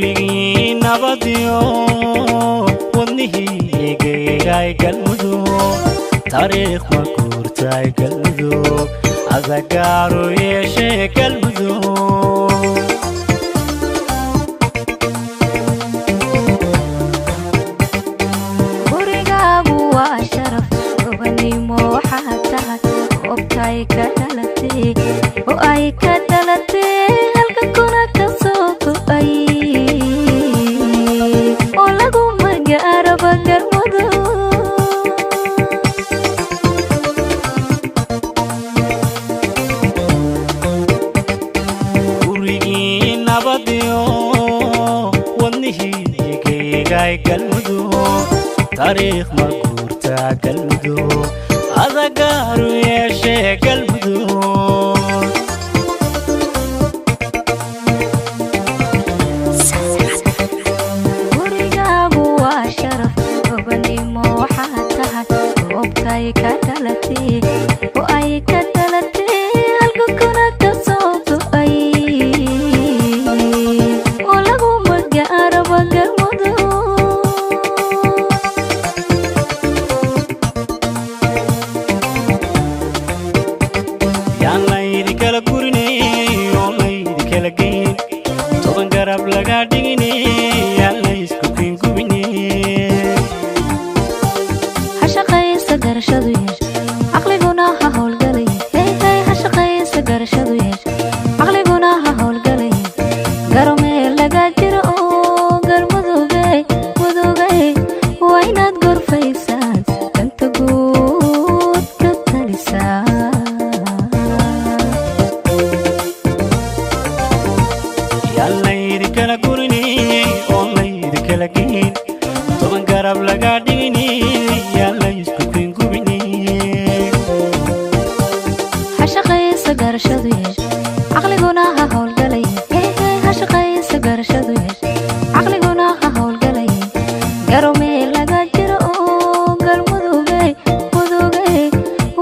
gurigii nabadiyo wadnihii geegay galmudug taariikh ma guurtay galmudug adagaaru yeeshe galmudug gurigaagu waa sharaf gobanimo waxaa tahay goobtay ka dhalatay oo ay ka dhalatay halka kuna ka soo go'ay oo lagu magaaraba galmudug gurigii nabadiyo wadnihii geegay galmudug taariikh ma guurtaa galmudug adagaaru yeeshe galmudug gurigaagu waa sharaf gobanimo waxaa tahay goobtay ka dhalatay oo ay ka dhalatay halka kuna ka soo go'ay oo lagu magaaraba galmudug yaan laydi kala gurinay oo laydi kala geyn toban garab laga dhiginay yaan laysku kiingubinay ha shaqaysa garashadu yeesh caqliguna ha howlgalay hey hey ha shaqaysa garashadu yeesh caqliguna ha howlgalay garo meel laga jiro oo galmudugay mudugay waa inaad gorfaysaan danta guud ka talisaa yaan laydi kala gurinay oo laydi kala geyn toban garab laga dhiginay yaan laysku kiingubinay ha shaqaysa garashadu yeesh caqliguna ha howlgalay hey hey ha shaqaysa garashadu yeesh caqliguna ha howlgalay garo meel laga jiro oo galmudugay mudugay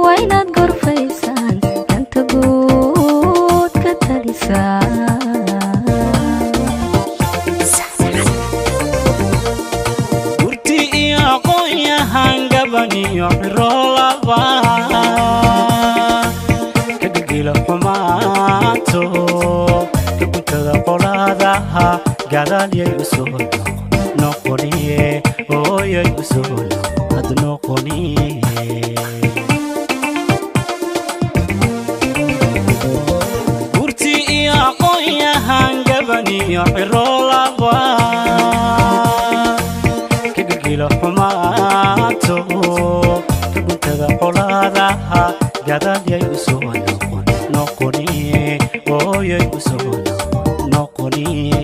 waa inaad gorfaysaan danta guud ka talisaa gurti iyo aqoon-yahan gaban iyo xirolaba ka gilgila xumaato ka guntada qolaadaha gadaalyay u soo noqoniye hooyay u soo had noqoniye gurti iyo aqoon-yahan gaban iyo xirolaba ka gilgila xumaato ka guntada qolaadaha gadaalyay u soo noqoniye hooyay u soo noqoniye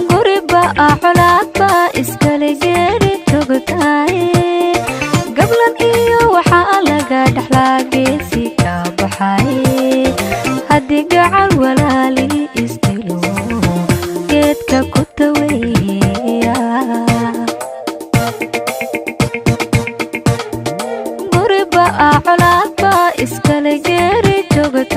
guriba colaadba iskale geeri togtaay gablan iyo waxaa laga dhaxlaa geesi ka baxay haddii gacal walaali isdilo geedka ku taweeya guriba colaadba iskale geeri togtaay